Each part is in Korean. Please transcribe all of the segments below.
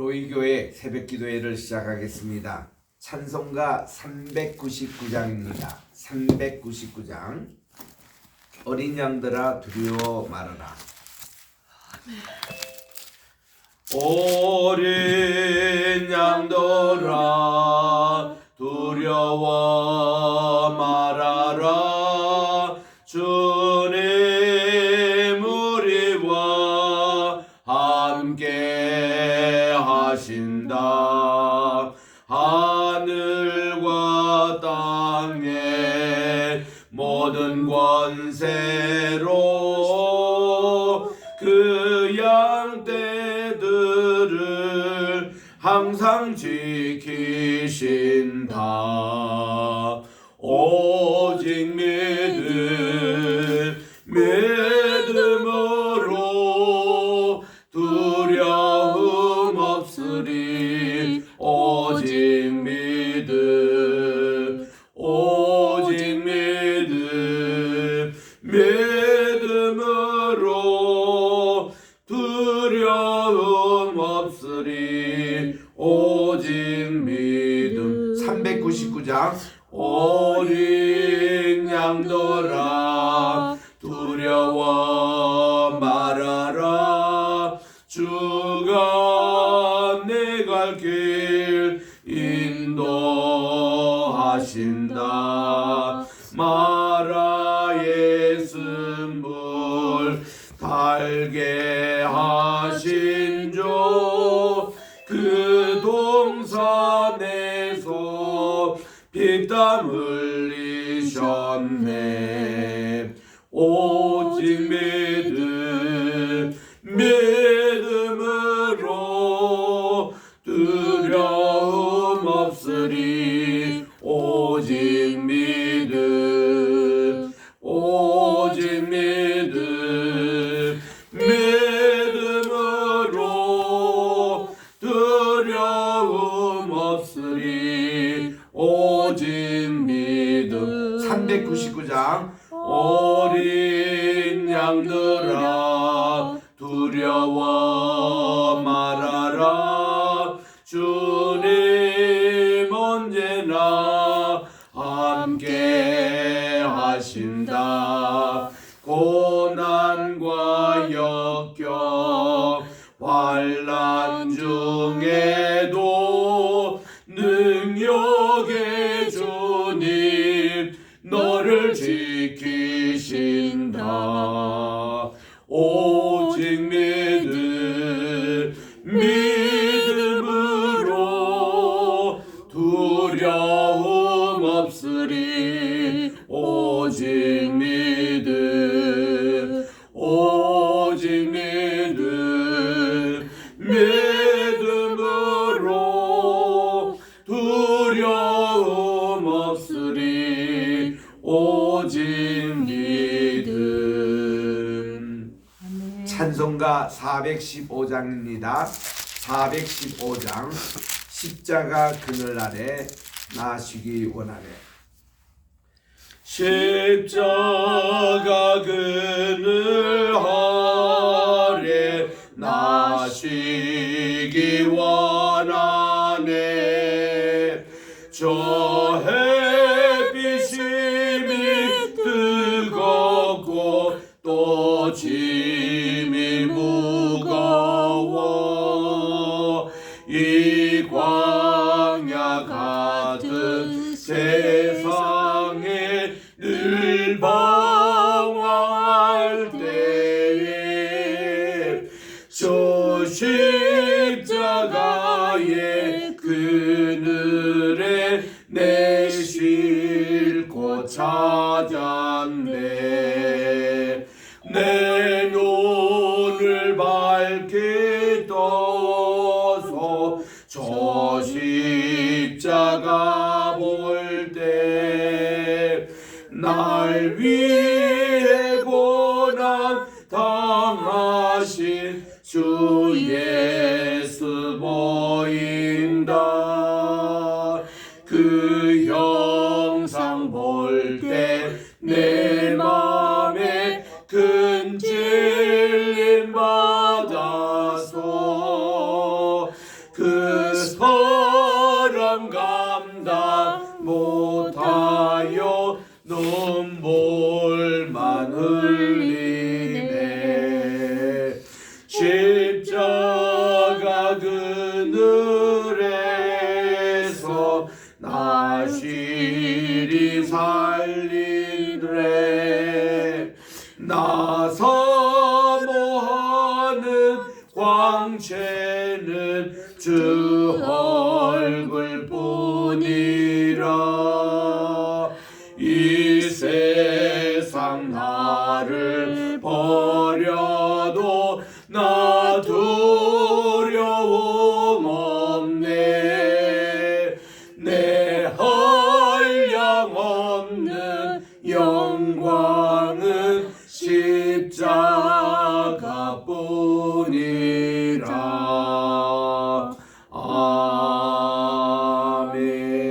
로이교회 새벽기도회를 시작하겠습니다. 찬송가 399장입니다. 399장. 어린 양들아 두려워 말아라. 어린 양들아 두려워 말아라. 주님 우리와 함께 하신다. 하늘과 땅의 모든 권세로 그 양떼들을 항상 지키신다. 오직 믿음으로 두려움 없으리. 오직 믿음으로 두려움 없으리. 오직 믿음. 399장. 어린 양들아 두려워 말아라. 주가 내 갈 길 인도하신다. 마라의 쓴물 달게 하신 주 그 동산에서 피땀 흘리셨네. 오직 믿음으로 두려움 없으리. 오직 믿음으로 두려움 없으리. 오직 믿음. 399장. 어린 양들아 두려워 말아라. 주님 언제나 함께 하신다. 고난과 역경 환난 중에도 능력의 주님 너를 지키신다. 오직 믿음으로 두려움 없으리. 오직 믿음으로 두려움 없으리. 오직 믿음. 찬송가 415장입니다. 415장. 십자가 그늘 아래 나시기 원하네. 십자가 그늘 아래 나시기 원하네. 저 햇빛이 뜨겁고 또 짐이 무거워. 이 광야 같은 세상에 늘 방황할 때에 저 십자가의 그늘에 내 쉴곳 찾았네. 내 눈을 밝게 떠서 저 십자가 볼 때 날 위해 고난 당하신 주의 그늘에서 나 쉬리 살리래. 나 사모하는 광채는 주 얼굴뿐이라. 이 세상 나를 버려도 나 두려움 없네. 내 한량없는 영광은 십자가뿐이라. 아멘.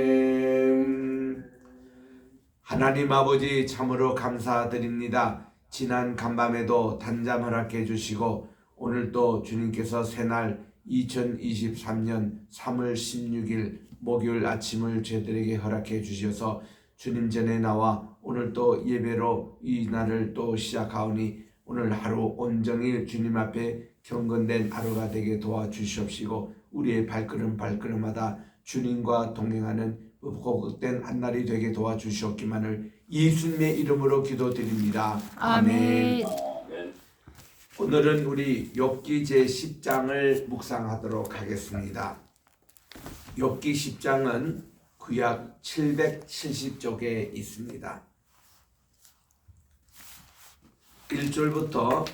하나님 아버지 참으로 감사드립니다. 지난 간밤에도 단잠 허락해 주시고 오늘 또 주님께서 새날 2023년 3월 16일 목요일 아침을 저희들에게 허락해 주셔서 주님 전에 나와 오늘 또 예배로 이 날을 또 시작하오니 오늘 하루 온종일 주님 앞에 경건된 하루가 되게 도와주시옵시고 우리의 발걸음마다 주님과 동행하는 복된 한 날이 되게 도와주시옵기만을 예수님의 이름으로 기도드립니다. 아멘. 오늘은 우리 욥기 제10장을 묵상하도록 하겠습니다. 욥기 10장은 구약 770쪽에 있습니다. 1절부터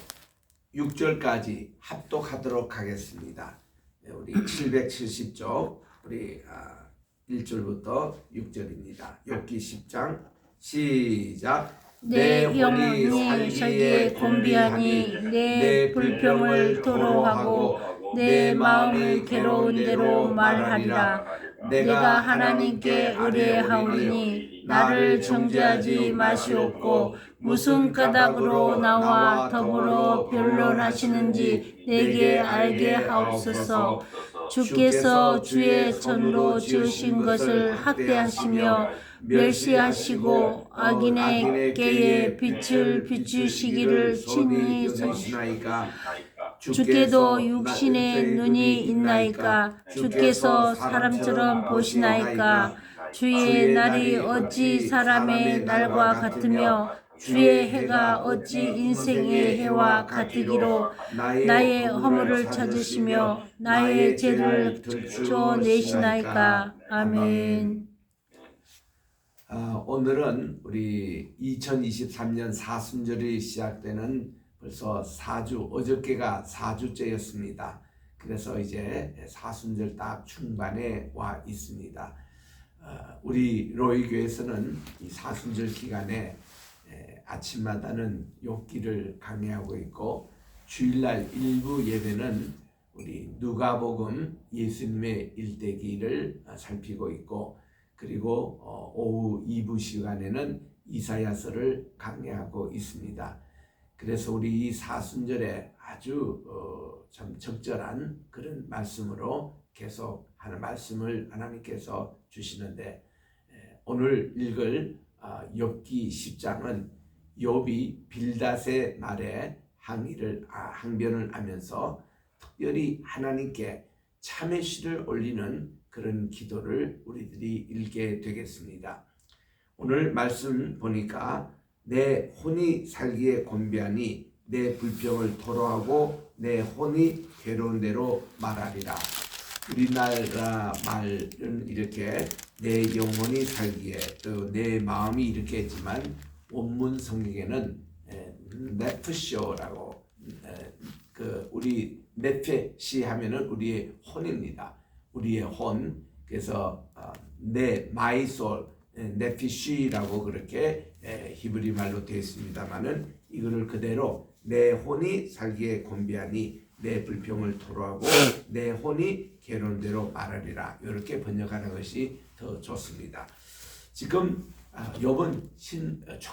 6절까지 합독하도록 하겠습니다. 우리 770쪽 우리 1절부터 6절입니다. 욥기 10장 시작. 내 영혼이 살기에 곤비하니 내 불평을 토로하고 내 마음이 괴로운 대로 말하리라. 내가 하나님께 의뢰하오니 나를 정죄하지 마시옵고 무슨 까닭으로 나와 더불어 변론하시는지 내게 알게 하옵소서. 주께서 주의 전로 지으신 것을 학대하시며 멸시하시고 악인에게 빛을 비추시기를 친히 서시나이까. 주께도 육신의 눈이 있나이까. 주께서 사람처럼 보시나이까. 주의 날이 어찌 사람의 날과 같으며 주의 해가 어찌 인생의 해와 같으기로. 나의 허물을 찾으시며 나의 죄를 쫓아내시나이까. 아멘. 오늘은 우리 2023년 사순절이 시작되는 벌써 4주, 어저께가 4주째였습니다. 그래서 이제 사순절 딱 중반에 와 있습니다. 우리 로이교에서는 이 사순절 기간에 아침마다는 욥기를 강의하고 있고 주일날 일부 예배는 우리 누가복음 예수님의 일대기를 살피고 있고 그리고 오후 2부 시간에는 이사야서를 강의하고 있습니다. 그래서 우리 이 사순절에 아주 참 적절한 그런 말씀으로 계속 하는 말씀을 하나님께서 주시는데 오늘 읽을 욥기 10장은 욥이 빌닷의 말에 항변을 하면서 특별히 하나님께 참회시를 올리는 그런 기도를 우리들이 읽게 되겠습니다. 오늘 말씀 보니까 내 혼이 살기에 곤비하니 내 불평을 토로하고 내 혼이 괴로운 대로 말하리라. 우리나라 말은 이렇게 내 영혼이 살기에 또 내 마음이 이렇게 했지만 원문 성경에는 네프쇼라고 우리 네페시 하면은 우리의 혼입니다. 우리의 혼. 그래서 내 마이 솔 네피쉬라고 그렇게 히브리 말로 되어 있습니다만은 이거를 그대로 내 혼이 살기에 곤비하니 내 불평을 토로하고 내 혼이 괴로운 대로 말하리라. 이렇게 번역하는 것이 더 좋습니다. 지금 욥은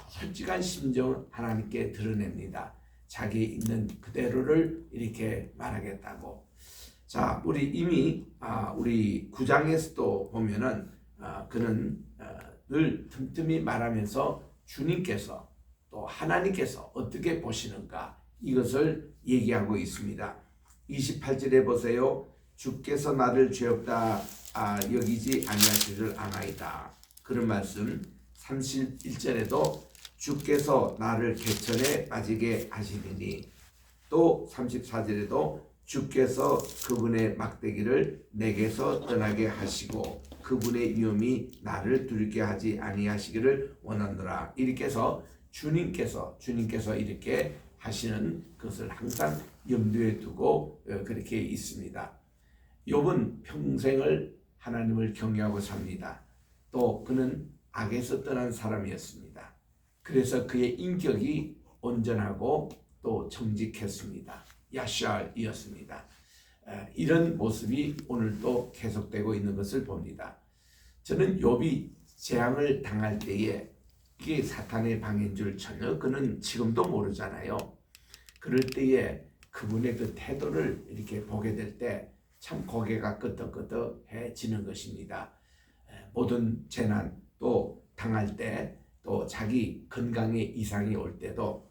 솔직한 심정을 하나님께 드러냅니다. 자기 있는 그대로를 이렇게 말하겠다고. 자, 우리 이미 우리 9장에서도 보면은 그는 늘 틈틈이 말하면서 주님께서 또 하나님께서 어떻게 보시는가 이것을 얘기하고 있습니다. 28절에 보세요. 주께서 나를 죄 없다 여기지 아니하시를 아나이다. 그런 말씀 31절에도 주께서 나를 개천에 빠지게 하시리니, 또 34절에도 주께서 그분의 막대기를 내게서 떠나게 하시고 그분의 위엄이 나를 두렵게 하지 아니하시기를 원하노라. 이렇게 해서 주님께서 이렇게 하시는 것을 항상 염두에 두고 그렇게 있습니다. 욥은 평생을 하나님을 경외하고 삽니다. 또 그는 악에서 떠난 사람이었습니다. 그래서 그의 인격이 온전하고 또 정직했습니다. 야샬이었습니다. 이런 모습이 오늘도 계속되고 있는 것을 봅니다. 저는 욥이 재앙을 당할 때에 이게 사탄의 방해인 줄 전혀 그는 지금도 모르잖아요. 그럴 때에 그분의 그 태도를 이렇게 보게 될 때 참 고개가 끄덕끄덕해지는 것입니다. 모든 재난 또 당할 때 또 자기 건강에 이상이 올 때도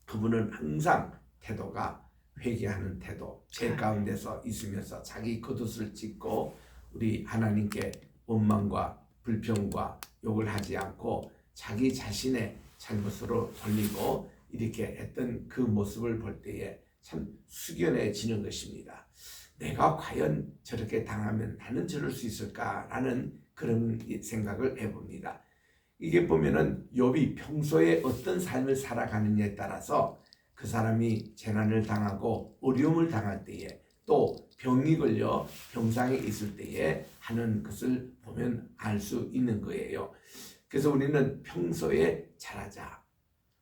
그분은 항상 태도가 회개하는 태도, 죄 가운데서 있으면서 자기 겉옷을 찢고 우리 하나님께 원망과 불평과 욕을 하지 않고 자기 자신의 잘못으로 돌리고 이렇게 했던 그 모습을 볼 때에 참 숙연해지는 것입니다. 내가 과연 저렇게 당하면 나는 저럴 수 있을까라는 그런 생각을 해봅니다. 이게 보면은 욥이 평소에 어떤 삶을 살아가느냐에 따라서 그 사람이 재난을 당하고 어려움을 당할 때에 또 병이 걸려 병상에 있을 때에 하는 것을 보면 알 수 있는 거예요. 그래서 우리는 평소에 잘하자.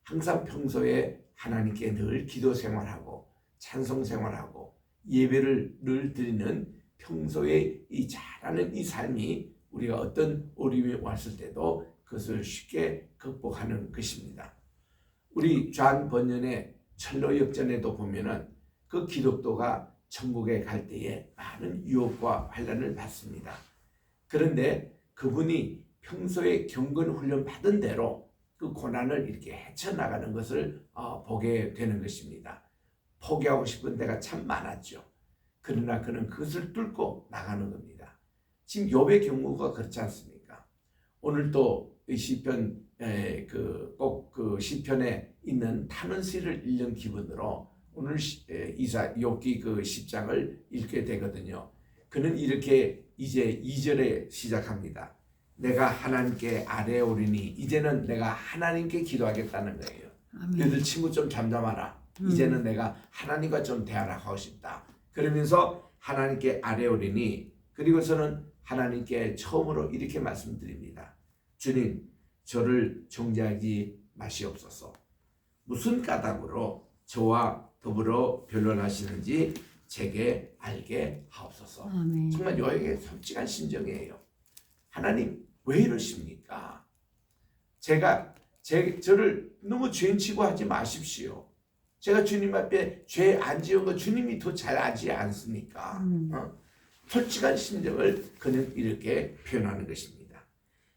항상 평소에 하나님께 늘 기도 생활하고 찬송 생활하고 예배를 늘 드리는 평소에 이 잘하는 이 삶이 우리가 어떤 어려움이 왔을 때도 그것을 쉽게 극복하는 것입니다. 우리 존 번연의 철로 역전에도 보면은 그 기독도가 천국에 갈 때에 많은 유혹과 환난을 받습니다. 그런데 그분이 평소에 경건 훈련 받은 대로 그 고난을 이렇게 헤쳐나가는 것을 보게 되는 것입니다. 포기하고 싶은 데가 참 많았죠. 그러나 그는 그것을 뚫고 나가는 겁니다. 지금 욥의 경우가 그렇지 않습니까? 오늘도 시편 꼭 그 시편에 있는 타는 시를 읽는 기분으로 오늘 욥기 그 10장을 읽게 되거든요. 그는 이렇게 이제 2절에 시작합니다. 내가 하나님께 아뢰오리니, 이제는 내가 하나님께 기도하겠다는 거예요. 너희들 친구 좀 잠잠하라. 이제는 내가 하나님과 좀 대화를 하고 싶다. 그러면서 하나님께 아뢰오리니, 그리고서는 하나님께 처음으로 이렇게 말씀드립니다. 주님, 저를 정죄하지 마시옵소서. 무슨 까닭으로 저와 더불어 변론하시는지 제게 알게 하옵소서. 아멘. 정말 여에게 솔직한 심정이에요. 하나님, 왜 이러십니까? 저를 너무 죄인치고 하지 마십시오. 제가 주님 앞에 죄 안 지은 거 주님이 더 잘 알지 않습니까? 솔직한 심정을 그는 이렇게 표현하는 것입니다.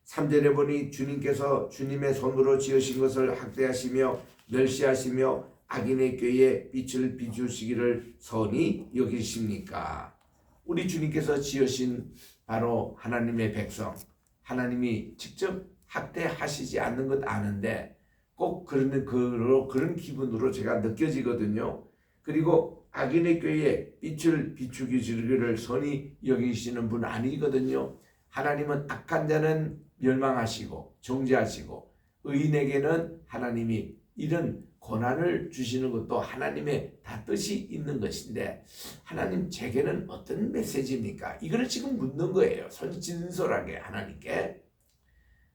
3절에 보니 주님께서 주님의 손으로 지으신 것을 학대하시며 멸시하시며 악인의 꾀에 빛을 비추시기를 선히 여기십니까? 우리 주님께서 지으신 바로 하나님의 백성, 하나님이 직접 학대하시지 않는 것 아는데 꼭 그런 기분으로 제가 느껴지거든요. 그리고 악인의 꾀에 빛을 비추기를 선히 여기시는 분 아니거든요. 하나님은 악한 자는 멸망하시고 정죄하시고 의인에게는 하나님이 이런 고난을 주시는 것도 하나님의 다 뜻이 있는 것인데, 하나님 제게는 어떤 메시지입니까? 이거를 지금 묻는 거예요. 진솔하게 하나님께.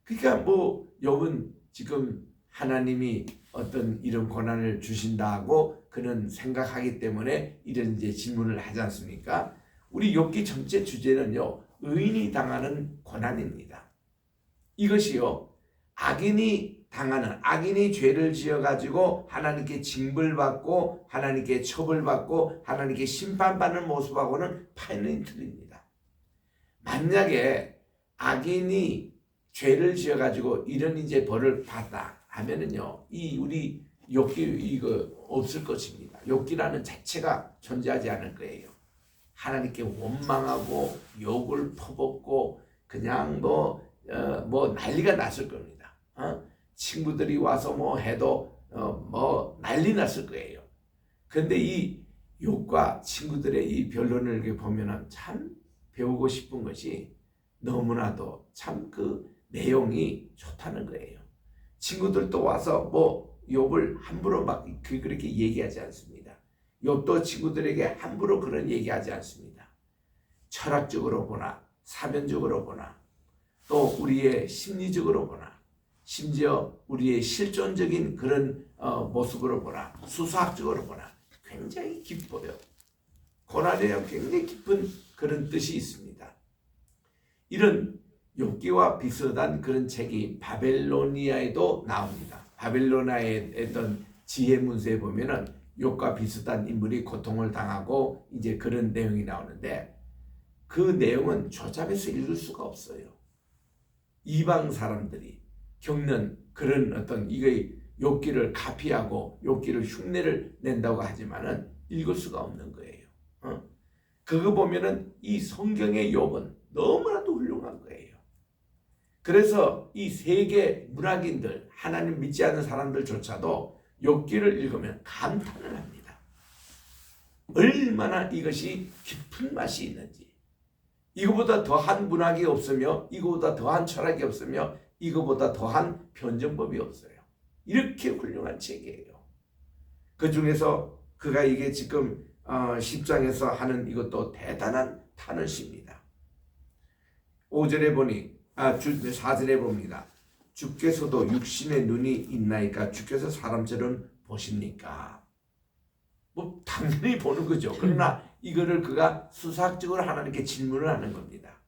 그러니까 욥은 지금 하나님이 어떤 이런 고난을 주신다고 그는 생각하기 때문에 이런 이제 질문을 하지 않습니까? 우리 욥기 전체 주제는요, 의인이 당하는 고난입니다. 이것이요, 악인이 죄를 지어가지고 하나님께 징벌받고 하나님께 처벌받고 하나님께 심판받는 모습하고는 판이 틀립니다. 만약에 악인이 죄를 지어가지고 이런 이제 벌을 받다 하면은요, 우리 욥기 이거 없을 것입니다. 욥기라는 자체가 존재하지 않을 거예요. 하나님께 원망하고 욕을 퍼붓고 그냥 뭐 난리가 났을 겁니다. 친구들이 와서 뭐 해도 뭐 난리 났을 거예요. 근데 이 욥과 친구들의 이 변론을 이렇게 보면은 참 배우고 싶은 것이 너무나도 참 그 내용이 좋다는 거예요. 친구들도 와서 뭐 욥을 함부로 막 그렇게 얘기하지 않습니다. 욥도 친구들에게 함부로 그런 얘기하지 않습니다. 철학적으로 보나 사면적으로 보나 또 우리의 심리적으로 보나 심지어 우리의 실존적인 그런 모습으로 보나 수사학적으로 보나 굉장히 깊어요. 고난에는 굉장히 깊은 그런 뜻이 있습니다. 이런 욥기와 비슷한 그런 책이 바벨로니아에도 나옵니다. 바벨로니아의 어떤 지혜 문서에 보면은 욥과 비슷한 인물이 고통을 당하고 이제 그런 내용이 나오는데 그 내용은 조잡해서 읽을 수가 없어요. 이방 사람들이 겪는 그런 어떤 이게 욥기를 가피하고 욥기를 흉내를 낸다고 하지만은 읽을 수가 없는 거예요. 그거 보면은 이 성경의 욥은 너무나도 훌륭한 거예요. 그래서 이 세계 문학인들, 하나님 믿지 않는 사람들조차도 욥기를 읽으면 감탄을 합니다. 얼마나 이것이 깊은 맛이 있는지. 이거보다 더한 문학이 없으며 이거보다 더한 철학이 없으며 이거보다 더한 변정법이 없어요. 이렇게 훌륭한 책이에요. 그 중에서 그가 이게 지금 10장에서 하는 이것도 대단한 탄원시입니다. 5절에 보니 4절에 봅니다. 주께서도 육신의 눈이 있나이까 주께서 사람처럼 보십니까? 뭐 당연히 보는 거죠. 그러나 이거를 그가 수사학적으로 하나님께 질문을 하는 겁니다.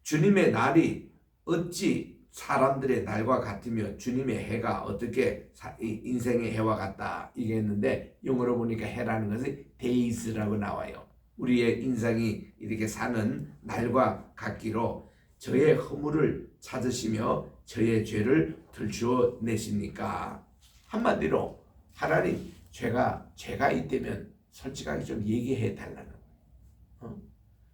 주님의 날이 어찌 사람들의 날과 같으며 주님의 해가 어떻게 인생의 해와 같다 이게 했는데 영어로 보니까 해라는 것이 days라고 나와요. 우리의 인생이 이렇게 사는 날과 같기로 저의 허물을 찾으시며 저의 죄를 들추어 내십니까? 한마디로 하나님 죄가 있다면 솔직하게 좀 얘기해 달라는 거예요.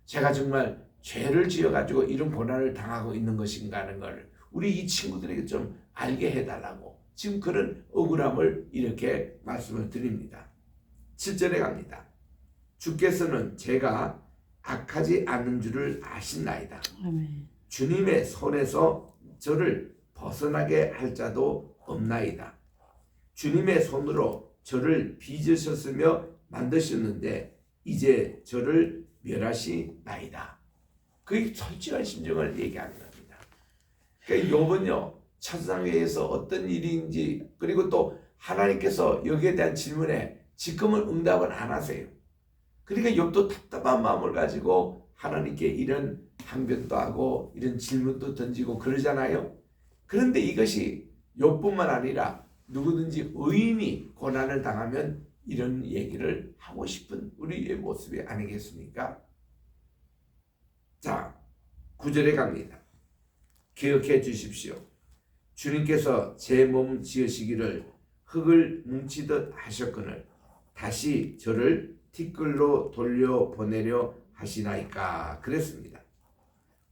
제가 정말 죄를 지어가지고 이런 고난을 당하고 있는 것인가 하는 걸 우리 이 친구들에게 좀 알게 해달라고 지금 그런 억울함을 이렇게 말씀을 드립니다. 7절에 갑니다. 주께서는 제가 악하지 않는 줄을 아신나이다. 아멘. 주님의 손에서 저를 벗어나게 할 자도 없나이다. 주님의 손으로 저를 빚으셨으며 만드셨는데 이제 저를 멸하시나이다. 그게 솔직한 심정을 얘기하는 겁니다. 그러니까 욥은요 천상회에서 어떤 일인지 그리고 또 하나님께서 여기에 대한 질문에 지금은 응답을 안 하세요. 그러니까 욥도 답답한 마음을 가지고 하나님께 이런 항변도 하고 이런 질문도 던지고 그러잖아요. 그런데 이것이 욥뿐만 아니라 누구든지 의인이 고난을 당하면 이런 얘기를 하고 싶은 우리의 모습이 아니겠습니까? 자, 9절에 갑니다. 기억해 주십시오. 주님께서 제 몸 지으시기를 흙을 뭉치듯 하셨거늘 다시 저를 티끌로 돌려보내려 하시나이까 그랬습니다.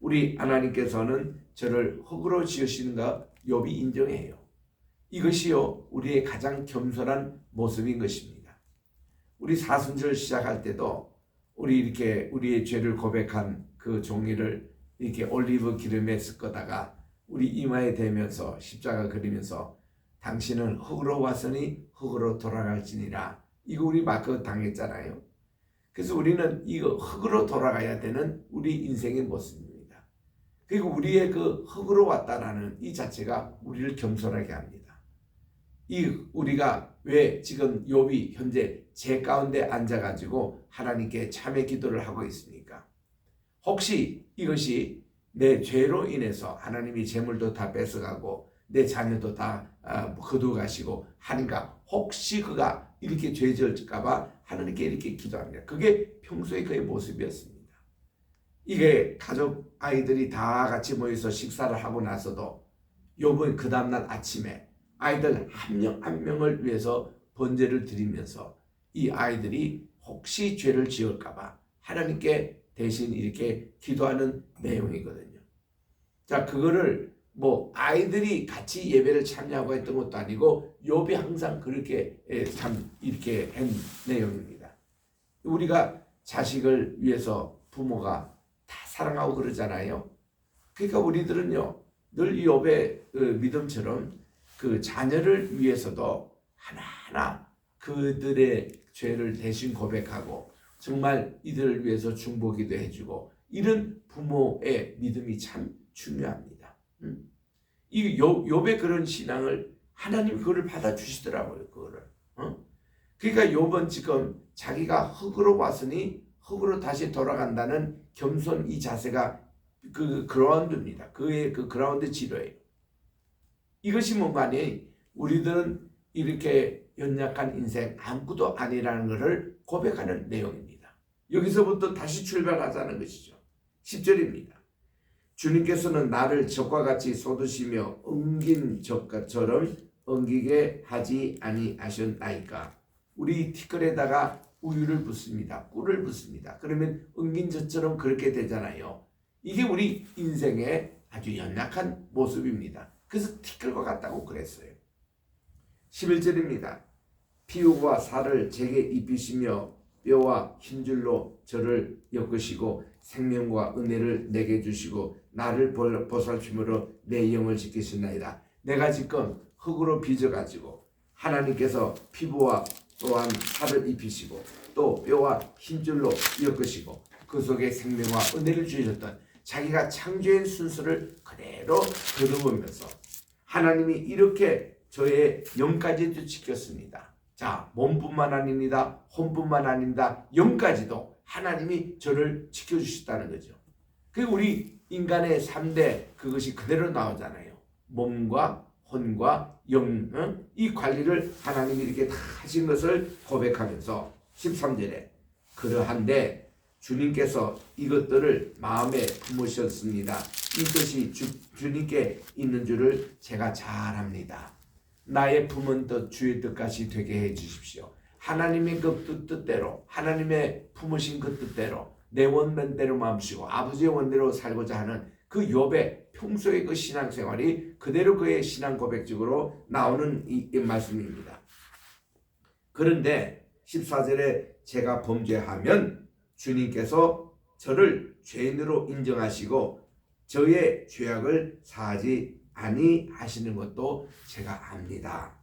우리 하나님께서는 저를 흙으로 지으시는가 욥이 인정해요. 이것이요 우리의 가장 겸손한 모습인 것입니다. 우리 사순절 시작할 때도 우리 이렇게 우리의 죄를 고백한 그 종이를 이렇게 올리브 기름에 섞어다가 우리 이마에 대면서 십자가 그리면서 당신은 흙으로 왔으니 흙으로 돌아갈지니라. 이거 우리 마크 당했잖아요. 그래서 우리는 이거 흙으로 돌아가야 되는 우리 인생의 모습입니다. 그리고 우리의 그 흙으로 왔다라는 이 자체가 우리를 겸손하게 합니다. 우리가 왜 지금 욥이 현재 제 가운데 앉아가지고 하나님께 참회 기도를 하고 있습니까? 혹시 이것이 내 죄로 인해서 하나님이 재물도 다 뺏어가고 내 자녀도 다 거두가시고 하니까 혹시 그가 이렇게 죄 지을까봐 하나님께 이렇게 기도합니다. 그게 평소에 그의 모습이었습니다. 이게 가족 아이들이 다 같이 모여서 식사를 하고 나서도 욥은 그 다음날 아침에 아이들 한 명 한 명을 위해서 번제를 드리면서 이 아이들이 혹시 죄를 지을까봐 하나님께 대신 이렇게 기도하는 내용이거든요. 자, 그거를 뭐 아이들이 같이 예배를 참여하고 했던 것도 아니고 욥이 항상 그렇게 참 이렇게 한 내용입니다. 우리가 자식을 위해서 부모가 다 사랑하고 그러잖아요. 그러니까 우리들은요 늘 욥의 믿음처럼 그 자녀를 위해서도 하나하나 그들의 죄를 대신 고백하고 정말 이들을 위해서 중보기도 해주고 이런 부모의 믿음이 참 중요합니다. 이 욥의 그런 신앙을 하나님 그거를 받아주시더라고요. 그거를. 그러니까 욥은 지금 자기가 흙으로 왔으니 흙으로 다시 돌아간다는 겸손 이 자세가 그 그라운드입니다. 그의 그 그라운드 지도예요. 이것이 뭔가니 우리들은 이렇게 연약한 인생 아무것도 아니라는 것을 고백하는 내용입니다. 여기서부터 다시 출발하자는 것이죠. 10절입니다. 주님께서는 나를 적과 같이 쏟으시며 엉긴 적처럼 엉기게 하지 아니하셨나이까. 우리 티끌에다가 우유를 붓습니다. 꿀을 붓습니다. 그러면 엉긴 젖처럼 그렇게 되잖아요. 이게 우리 인생의 아주 연약한 모습입니다. 그래서 티끌과 같다고 그랬어요. 11절입니다. 피우와 살을 제게 입히시며 뼈와 흰줄로 저를 엮으시고 생명과 은혜를 내게 주시고 나를 보살핌으로 내 영을 지키시나이다. 내가 지금 흙으로 빚어가지고 하나님께서 피부와 또한 살을 입히시고 또 뼈와 흰줄로 엮으시고 그 속에 생명과 은혜를 주셨던 자기가 창조의 순서를 그대로 거두면서 하나님이 이렇게 저의 영까지도 지켰습니다. 자, 몸뿐만 아닙니다. 혼뿐만 아닙니다. 영까지도 하나님이 저를 지켜주셨다는 거죠. 그리고 우리 인간의 3대 그것이 그대로 나오잖아요. 몸과 혼과 영, 이 관리를 하나님이 이렇게 다 하신 것을 고백하면서 13절에 그러한데 주님께서 이것들을 마음에 품으셨습니다. 이것이 주님께 있는 줄을 제가 잘 압니다. 나의 품은 뜻 주의 뜻같이 되게 해 주십시오. 하나님의 그 뜻대로 하나님의 품으신 그 뜻대로 내 원맨대로 마음쓰고 아버지의 원대로 살고자 하는 그 욥의 평소의 그 신앙생활이 그대로 그의 신앙 고백적으로 나오는 이 말씀입니다. 그런데 14절에 제가 범죄하면 주님께서 저를 죄인으로 인정하시고 저의 죄악을 사하지 아니하시는 것도 제가 압니다.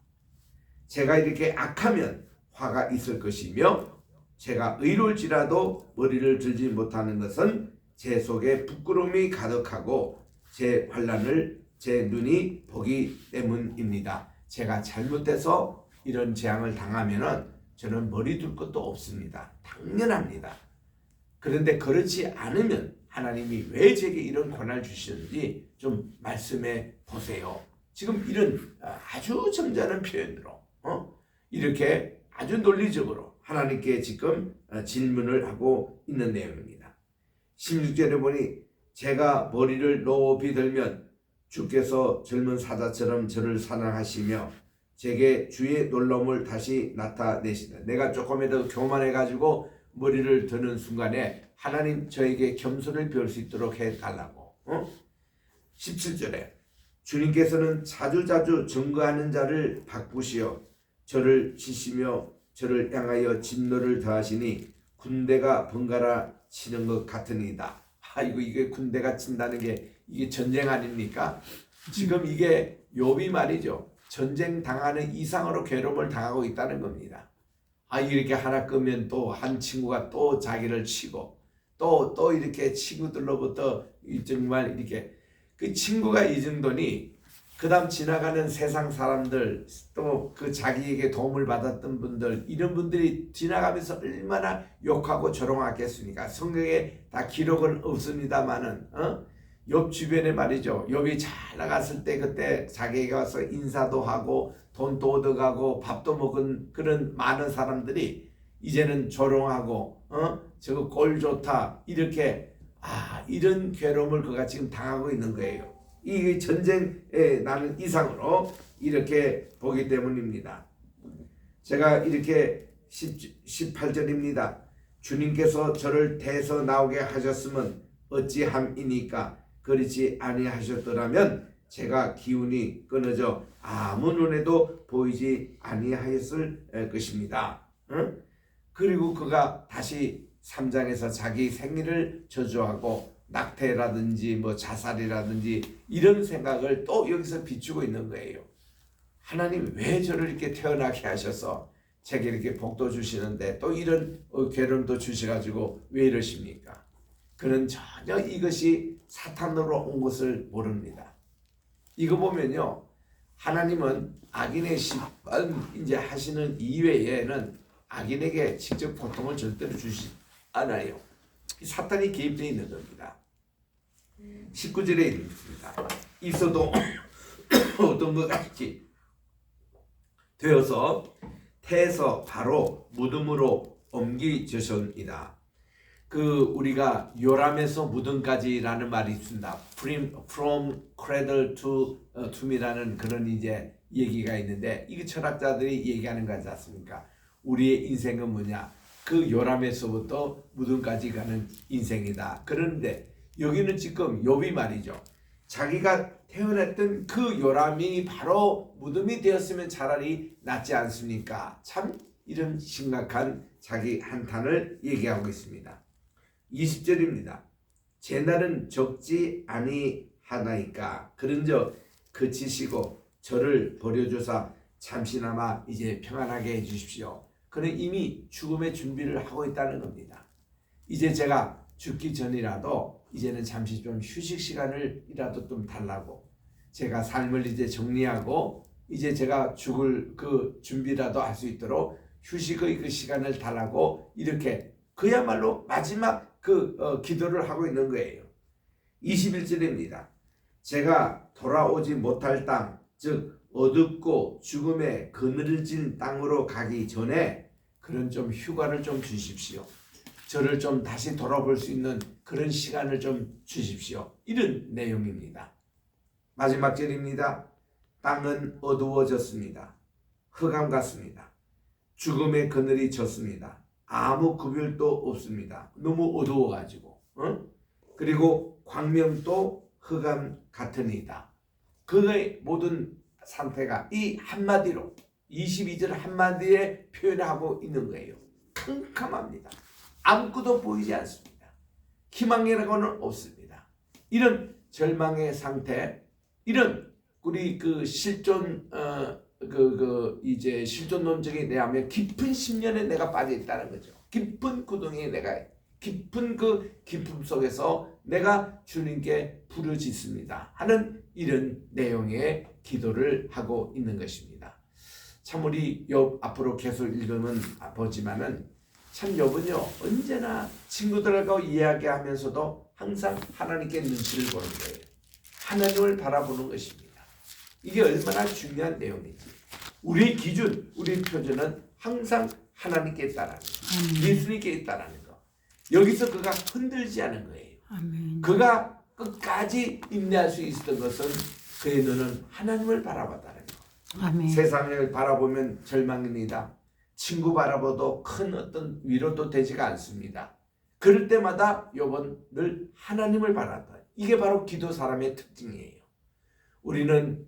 제가 이렇게 악하면 화가 있을 것이며 제가 의로울지라도 머리를 들지 못하는 것은 제 속에 부끄러움이 가득하고 제 환난을 제 눈이 보기 때문입니다. 제가 잘못해서 이런 재앙을 당하면은 저는 머리 둘 것도 없습니다. 당연합니다. 그런데 그렇지 않으면 하나님이 왜 제게 이런 고난을 주시는지 좀 말씀해 보세요. 지금 이런 아주 점잖은 표현으로 이렇게 아주 논리적으로 하나님께 지금 질문을 하고 있는 내용입니다. 16절에 보니 제가 머리를 높이 들면 주께서 젊은 사자처럼 저를 사랑하시며 제게 주의 놀라움을 다시 나타내시다. 내가 조금이라도 교만해가지고 머리를 드는 순간에 하나님 저에게 겸손을 배울 수 있도록 해달라고. 17절에 주님께서는 자주자주 증거하는 자를 바꾸시어 저를 치시며 저를 향하여 진노를 더하시니 군대가 번갈아 치는 것 같으니이다. 아이고 이게 군대가 친다는 게 이게 전쟁 아닙니까? 지금 이게 욥이 말이죠. 전쟁 당하는 이상으로 괴로움을 당하고 있다는 겁니다. 아 이렇게 하나 끄면 또 한 친구가 또 자기를 치고 또 이렇게 친구들로부터 정말 이렇게 그 친구가 이 정도니 그 다음 지나가는 세상 사람들 또 그 자기에게 도움을 받았던 분들 이런 분들이 지나가면서 얼마나 욕하고 조롱하겠습니까? 성경에 다 기록은 없습니다만은 욥 주변에 말이죠. 욥이 잘 나갔을 때 그때 자기에게 와서 인사도 하고 돈도 얻어가고 밥도 먹은 그런 많은 사람들이 이제는 조롱하고 저거 꼴 좋다 이렇게 이런 괴로움을 그가 지금 당하고 있는 거예요. 이 전쟁에 나는 이상으로 이렇게 보기 때문입니다. 제가 이렇게 18절입니다. 주님께서 저를 태에서 나오게 하셨으면 어찌함이니까 그렇지 아니하셨더라면 제가 기운이 끊어져 아무 눈에도 보이지 아니하였을 것입니다. 응? 그리고 그가 다시 3장에서 자기 생일을 저주하고 낙태라든지 뭐 자살이라든지 이런 생각을 또 여기서 비추고 있는 거예요. 하나님 왜 저를 이렇게 태어나게 하셔서 제게 이렇게 복도 주시는데 또 이런 괴로움도 주셔가지고 왜 이러십니까? 그는 전혀 이것이 사탄으로 온 것을 모릅니다. 이거 보면요, 하나님은 악인의 심판 이제 하시는 이외에는 악인에게 직접 고통을 절대로 주시 않아요. 사탄이 개입되어 있는 겁니다. 19절에 있습니다. 있어도 어떤 것 같이 되어서 태에서 바로 무덤으로 옮기셨습니다. 우리가 요람에서 무덤까지라는 말이 있습니다. From cradle to tomb이라는 그런 이제 얘기가 있는데 이게 철학자들이 얘기하는 거지 않습니까? 우리의 인생은 뭐냐? 그 요람에서부터 무덤까지 가는 인생이다. 그런데 여기는 지금 욥이 말이죠. 자기가 태어났던 그 요람이 바로 무덤이 되었으면 차라리 낫지 않습니까? 참 이런 심각한 자기 한탄을 얘기하고 있습니다. 20절입니다. 제 날은 적지 아니하나이까 그런즉 그치시고 저를 버려주사 잠시나마 이제 평안하게 해주십시오. 그는 이미 죽음의 준비를 하고 있다는 겁니다. 이제 제가 죽기 전이라도 이제는 잠시 좀 휴식 시간을이라도 좀 달라고 제가 삶을 이제 정리하고 이제 제가 죽을 그 준비라도 할 수 있도록 휴식의 그 시간을 달라고 이렇게 그야말로 마지막 기도를 하고 있는 거예요. 21절입니다. 제가 돌아오지 못할 땅, 즉 어둡고 죽음에 그늘진 땅으로 가기 전에 그런 좀 휴가를 좀 주십시오. 저를 좀 다시 돌아볼 수 있는 그런 시간을 좀 주십시오. 이런 내용입니다. 마지막 절입니다. 땅은 어두워졌습니다. 흑암 같습니다. 죽음의 그늘이 졌습니다. 아무 구별도 없습니다. 너무 어두워가지고 그리고 광명도 흑암 같으니이다. 그의 모든 상태가 이 한마디로 22절 한마디에 표현하고 있는 거예요. 캄캄합니다. 아무것도 보이지 않습니다. 희망이라고는 없습니다. 이런 절망의 상태, 이런 우리 실존 이제 실존론적인 내 안에 깊은 심연에 내가 빠져 있다는 거죠. 깊은 구덩이에 내가 깊은 그 깊음 속에서 내가 주님께 부르짖습니다 하는 이런 내용의 기도를 하고 있는 것입니다. 참 우리 욥 앞으로 계속 읽으면 보지만은 참 욥은요 언제나 친구들하고 이야기하면서도 항상 하나님께 눈치를 보는 거예요. 하나님을 바라보는 것입니다. 이게 얼마나 중요한 내용인지. 우리의 기준, 우리의 표준은 항상 하나님께 있다라는 거, 예수님께 있다라는 거. 여기서 그가 흔들지 않은 거예요. 아멘. 그가 끝까지 인내할 수 있었던 것은 그의 눈은 하나님을 바라봤다는 거. 아멘. 세상을 바라보면 절망입니다. 친구 바라봐도 큰 어떤 위로도 되지가 않습니다. 그럴 때마다 욥은 늘 하나님을 바라다. 이게 바로 기도 사람의 특징이에요. 우리는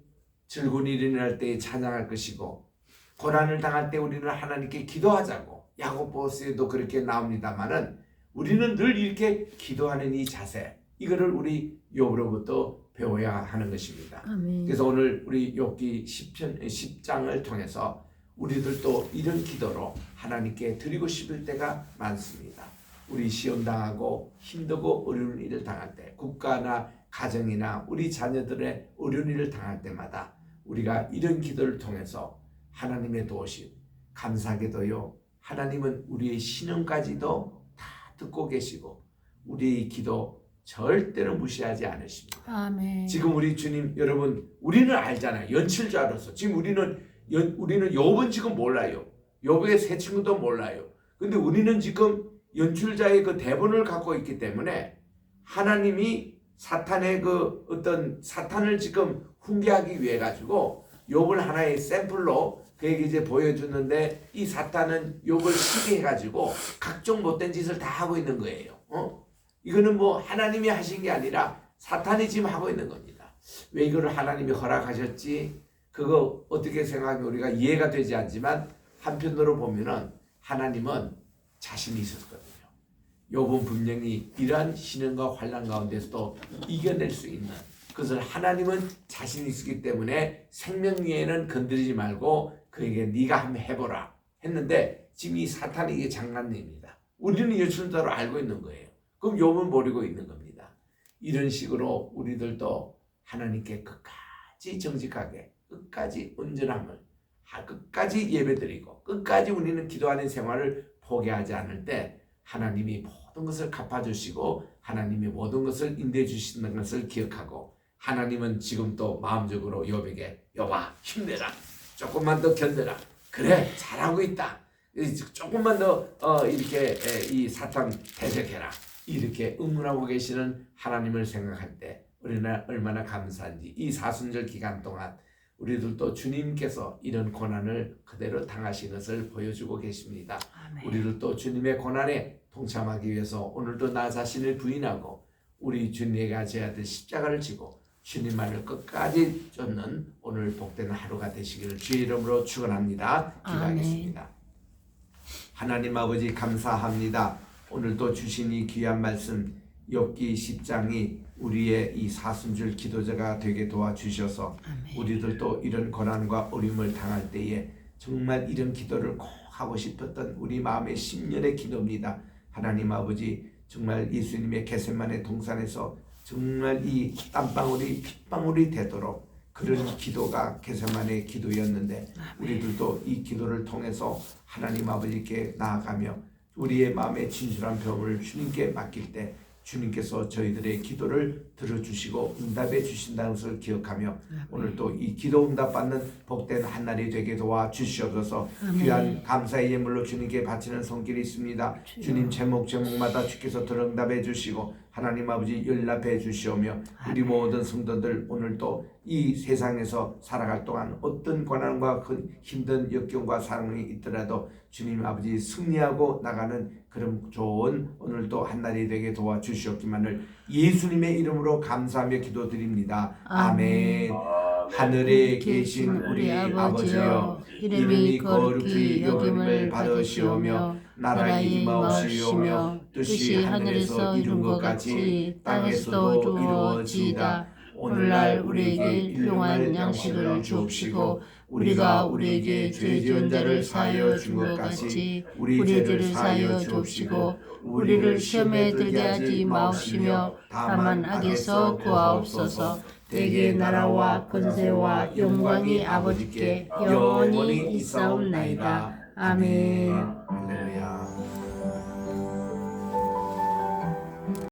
즐거운 일이 일어날 때 찬양할 것이고 고난을 당할 때 우리는 하나님께 기도하자고 야고보서에도 그렇게 나옵니다만은 우리는 늘 이렇게 기도하는 이 자세 이거를 우리 욥으로부터 배워야 하는 것입니다. 아멘. 그래서 오늘 우리 욥기 10장을 통해서 우리들도 이런 기도로 하나님께 드리고 싶을 때가 많습니다. 우리 시험당하고 힘들고 어려운 일을 당할 때 국가나 가정이나 우리 자녀들의 어려운 일을 당할 때마다 우리가 이런 기도를 통해서 하나님의 도우심 감사하게도요 하나님은 우리의 신음까지도 다 듣고 계시고 우리의 기도 절대로 무시하지 않으십니다. 아멘. 지금 우리 주님 여러분 우리는 알잖아요. 연출자로서 지금 우리는 욥은 지금 몰라요. 욥의 세 친구도 몰라요. 근데 우리는 지금 연출자의 그 대본을 갖고 있기 때문에 하나님이 사탄의 그 어떤 사탄을 지금 훈계하기 위해 가지고 욥을 하나의 샘플로 그에게 이제 보여주는데 이 사탄은 욥을 시기해 가지고 각종 못된 짓을 다 하고 있는 거예요. 이거는 뭐 하나님이 하신 게 아니라 사탄이 지금 하고 있는 겁니다. 왜 이거를 하나님이 허락하셨지? 그거 어떻게 생각하면 우리가 이해가 되지 않지만 한편으로 보면은 하나님은 자신이 있었거든요. 욥은 분명히 이러한 시련과 환난 가운데서도 이겨낼 수 있는 그것을 하나님은 자신이 있기 때문에 생명 위에는 건드리지 말고 그에게 네가 한번 해보라 했는데 지금 이 사탄이 이게 장난입니다. 우리는 예수님대로 알고 있는 거예요. 그럼 욥은 모르고 있는 겁니다. 이런 식으로 우리들도 하나님께 끝까지 정직하게 끝까지 온전함을 끝까지 예배드리고 끝까지 우리는 기도하는 생활을 포기하지 않을 때 하나님이 모든 것을 갚아주시고 하나님이 모든 것을 인도해 주시는 것을 기억하고 하나님은 지금 또 마음적으로 욥에게 욥아 힘내라 조금만 더 견뎌라 그래 잘하고 있다 조금만 더 이렇게 이 사탄 대적해라 이렇게 응원하고 계시는 하나님을 생각할 때 우리는 얼마나 감사한지 이 사순절 기간 동안 우리들도 주님께서 이런 고난을 그대로 당하신 것을 보여주고 계십니다. 아멘. 우리들도 주님의 고난에 동참하기 위해서 오늘도 나 자신을 부인하고 우리 주님에게 져야 될 십자가를 지고 주님만을 끝까지 쫓는 오늘 복된 하루가 되시기를 주의 이름으로 축원합니다. 기도하겠습니다. 하나님 아버지 감사합니다. 오늘도 주신 이 귀한 말씀 욥기 10장이 우리의 이 사순절 기도자가 되게 도와주셔서 아멘. 우리들도 이런 고난과 어려움을 당할 때에 정말 이런 기도를 꼭 하고 싶었던 우리 마음의 10년의 기도입니다. 하나님 아버지 정말 예수님의 겟세마네 동산에서 정말 이 땀방울이 핏방울이 되도록 그런 기도가 겟세마네 기도였는데 우리들도 이 기도를 통해서 하나님 아버지께 나아가며 우리의 마음의 진실한 병을 주님께 맡길 때 주님께서 저희들의 기도를 들어주시고 응답해 주신다는 것을 기억하며 오늘도 이 기도 응답받는 복된 한날이 되게 도와주시옵소서. 귀한 감사의 예물로 주님께 바치는 손길이 있습니다. 주님 제목마다 주께서 응답해 주시고 하나님 아버지 연락해 주시오며 우리 모든 성도들 오늘도 이 세상에서 살아갈 동안 어떤 고난과 힘든 역경과 상황이 있더라도 주님 아버지 승리하고 나가는 그런 좋은 오늘도 한날이 되게 도와주시옵기만을 예수님의 이름으로 감사하며 기도드립니다. 아멘. 하늘에 계신 우리 아버지여 이름이 거룩히 여김을 받으시오며 나라의 임하옵시오며 뜻이 하늘에서 이룬 것 같이 땅에서도 이루어지이다. 오늘날 우리에게 일용할 양식을 주옵시고 우리가 우리에게 죄 지은 자를 사하여 준 것 같이 우리 죄를 사하여 주옵시고 우리를 시험에 들게 하지 마옵시며 다만 악에서 구하옵소서. 대개 나라와 권세와 영광이 아버지께 영원히 있사옵나이다. 아멘. 할렐루야.